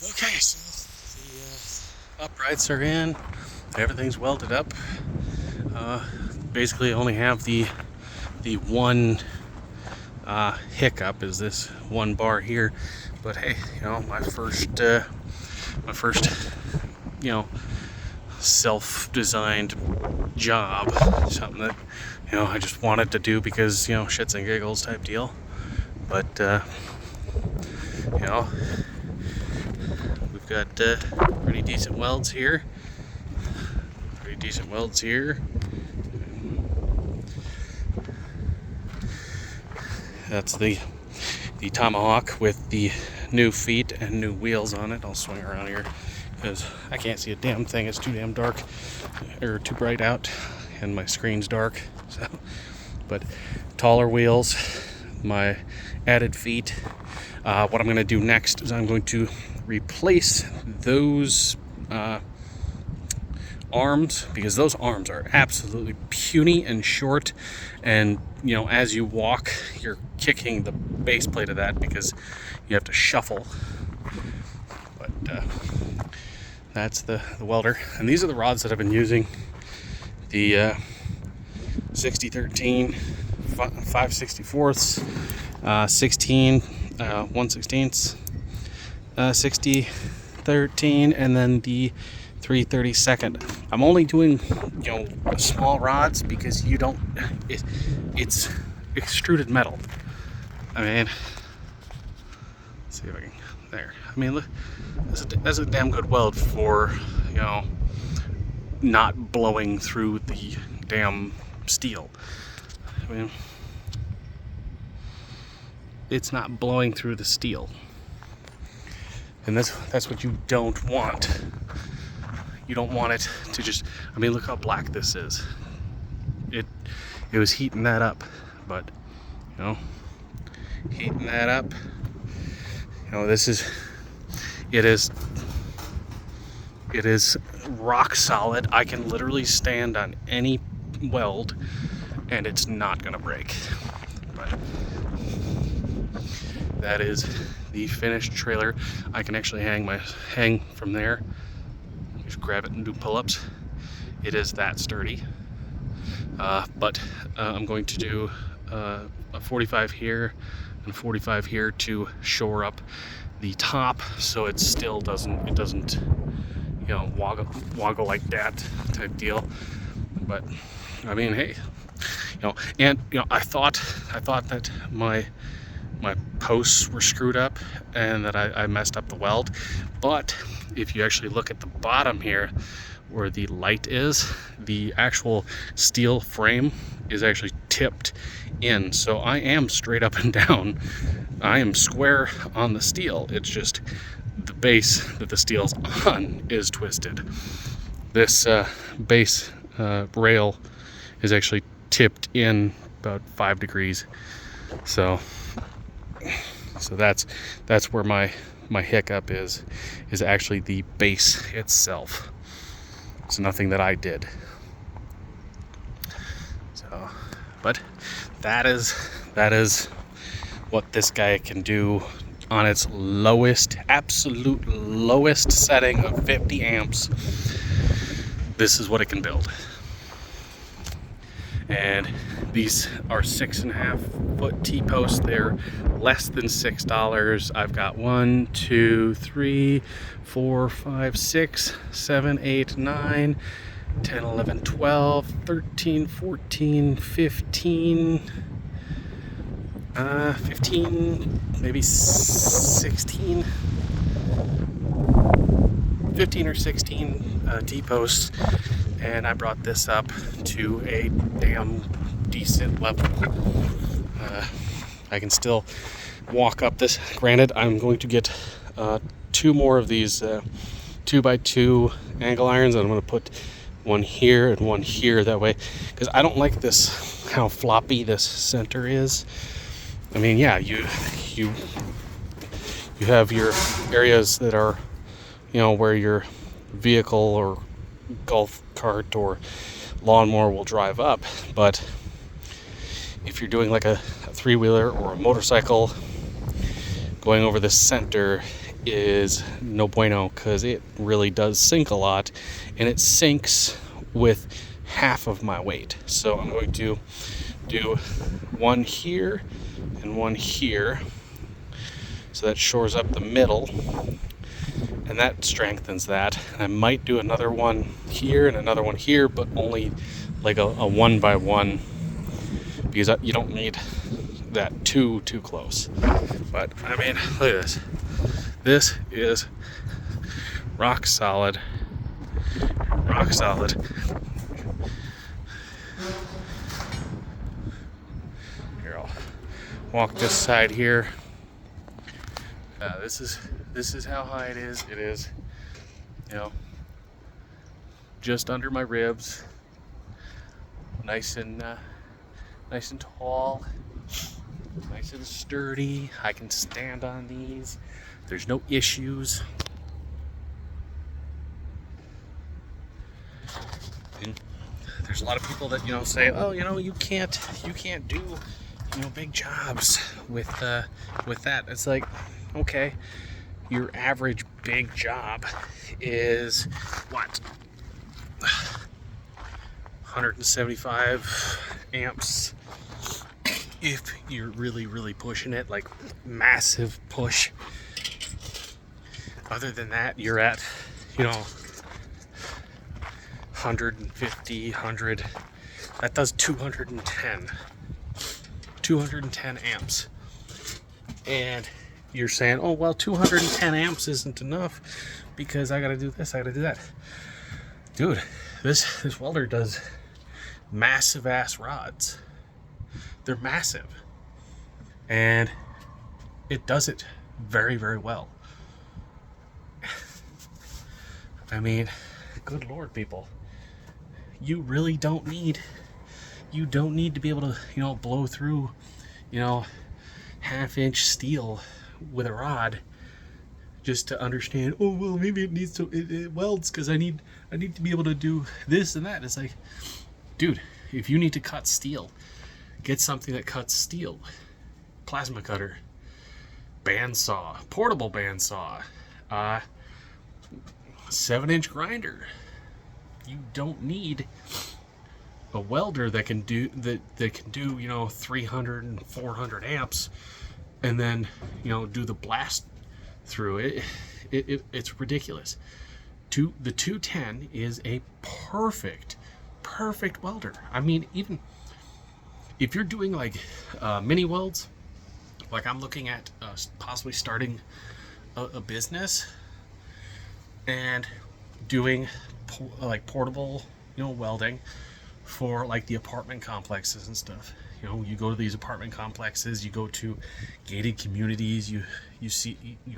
Okay, so the uprights are in, everything's welded up. Basically only have the one hiccup is this one bar here, but hey, my first self-designed job, something that I just wanted to do because shits and giggles type deal. But we've got pretty decent welds here. That's the Tomahawk with the new feet and new wheels on it. I'll swing around here because I can't see a damn thing. It's too damn dark, or too bright out, and my screen's dark. So, but taller wheels, my added feet. What I'm going to do next is I'm going to replace those arms, because those arms are absolutely puny and short, and as you walk you're kicking the base plate of that because you have to shuffle. But that's the welder, and these are the rods that I've been using. The 6013 5/64, 16 1/16, 6013, and then the 3/32. I'm only doing small rods because it's extruded metal. I mean, let's see if I can, there. I mean, look, that's a damn good weld for not blowing through the damn steel. I mean, it's not blowing through the steel, and that's what you don't want. You don't want it to just, I mean, look how black this is. It was heating that up, but heating that up, this is, it is rock solid. I can literally stand on any weld and it's not gonna break. But that is the finished trailer. I can actually hang from there. Just grab it and do pull-ups. It is that sturdy. But I'm going to do a 45 here and 45 here to shore up the top, so it still doesn't woggle like that type deal. But I mean, hey, I thought that my posts were screwed up and that I messed up the weld, but if you actually look at the bottom here where the light is, the actual steel frame is actually tipped in, so I am straight up and down. I am square on the steel. It's just the base that the steel's on is twisted. This base rail is actually tipped in about 5 degrees, so that's where my hiccup is actually the base itself. It's nothing that I did. So, but that is what this guy can do on its lowest, absolute lowest setting of 50 amps. This is what it can build. And these are 6.5 foot T-posts. They're less than $6. I've got 1, 2, 3, 4, 5, 6, 7, 8, 9, 10, 11, 12, 13, 14, 15, 15, maybe 16, 15 or 16 T-posts. And I brought this up to a damn decent level. I can still walk up this. Granted, I'm going to get 2 more of these 2x2 angle irons, and I'm going to put one here and one here, that way, because I don't like this, how floppy this center is. I mean, yeah, you have your areas that are, where your vehicle or golf cart or lawnmower will drive up, but if you're doing like a three-wheeler or a motorcycle going over the center, is no bueno, because it really does sink a lot, and it sinks with half of my weight. So I'm going to do one here and one here, so that shores up the middle, and that strengthens that. And I might do another one here and another one here, but only like a 1x1, because you don't need that too close. But I mean, look at this. This is rock solid. Rock solid. Here, I'll walk this side here. This is how high it is. It is, you know, just under my ribs. Nice and tall. Nice and sturdy. I can stand on these. There's no issues. And there's a lot of people that, you know, say, oh, you know, you can't do, you know, big jobs with that. It's like, okay, your average big job is what? 175 amps. If you're really pushing it, like massive push. Other than that, you're at, you know, 150, 100. That does 210 amps. And you're saying, oh, well, 210 amps isn't enough because I gotta do this, I gotta do that. Dude, this welder does massive ass rods. They're massive. And it does it very well. I mean, good Lord, people. You really don't need to be able to, you know, blow through, you know, 1/2-inch steel with a rod just to understand, oh, well, maybe it needs to, it welds because I need to be able to do this and that. It's like, dude, if you need to cut steel, get something that cuts steel. Plasma cutter, bandsaw, portable bandsaw, 7-inch grinder. You don't need a welder that can do you know, 300 and 400 amps and then, you know, do the blast through it. It's ridiculous. The 210 is a perfect welder. I mean, even if you're doing like mini welds, like I'm looking at possibly starting a business and doing like portable, you know, welding for like the apartment complexes and stuff. You know, you go to these apartment complexes, you go to gated communities, you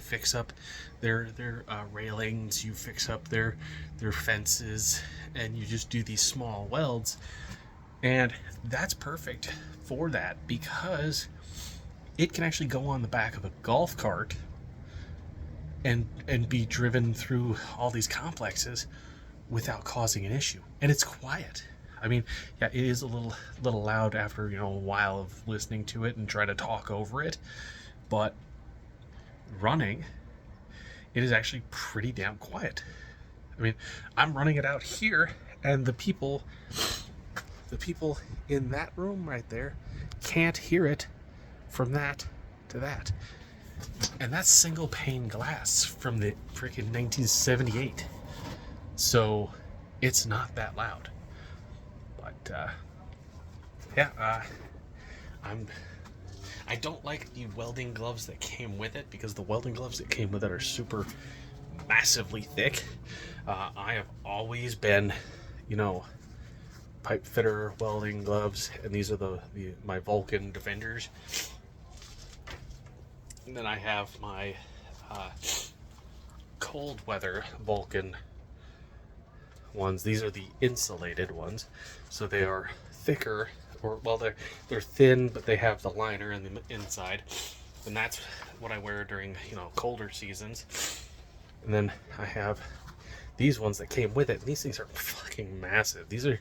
fix up their railings, you fix up their fences, and you just do these small welds. And that's perfect for that because it can actually go on the back of a golf cart and be driven through all these complexes without causing an issue. And it's quiet. I mean, yeah, it is a little loud after, you know, a while of listening to it and try to talk over it, but running, it is actually pretty damn quiet. I mean, I'm running it out here, and the people in that room right there can't hear it from that to that. And that's single pane glass from the freaking 1978. So it's not that loud. But I don't like the welding gloves that came with it, because the welding gloves that came with it are super massively thick. I have always been, you know, pipe fitter welding gloves, and these are my Vulcan Defenders. And then I have my cold weather Vulcan ones. These are the insulated ones, so they are thicker, or well, they're thin, but they have the liner in the inside, and that's what I wear during, you know, colder seasons. And then I have these ones that came with it, and these things are fucking massive. These are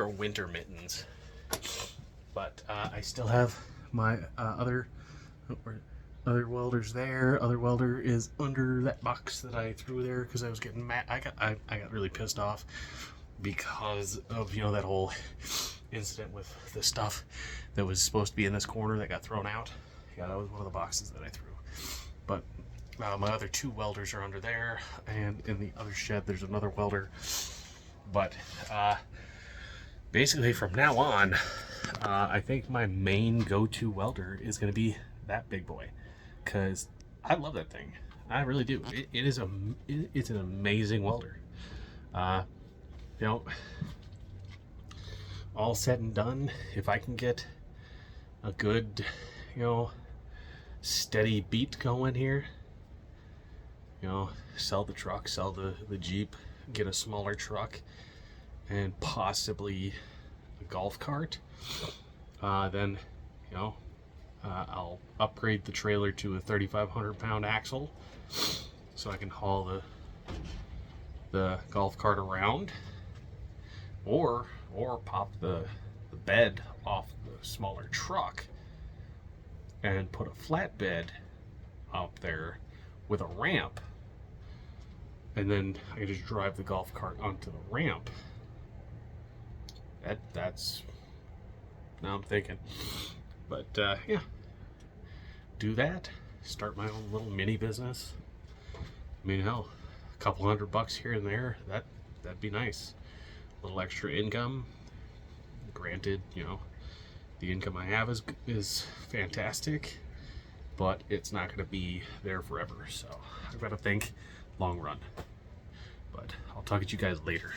winter mittens. But I still have my other Other welder's there. Other welder is under that box that I threw there because I was getting mad. I got really pissed off because of, you know, that whole incident with the stuff that was supposed to be in this corner that got thrown out. Yeah, that was one of the boxes that I threw. But my other 2 welders are under there, and in the other shed there's another welder. But basically from now on, I think my main go-to welder is going to be that big boy, because I love that thing. I really do. It's an amazing welder. You know, all said and done, if I can get a good, you know, steady beat going here, you know, sell the truck, sell the Jeep, get a smaller truck, and possibly a golf cart, then, you know, I'll upgrade the trailer to a 3,500 pound axle so I can haul the golf cart around, or pop the bed off the smaller truck and put a flatbed up there with a ramp, and then I can just drive the golf cart onto the ramp. That's now I'm thinking. But yeah, do that, start my own little mini business. I mean, hell, a couple $100 here and there, that'd be nice. A little extra income. Granted, you know, the income I have is fantastic, but it's not going to be there forever. So I've got to think long run. But I'll talk to you guys later.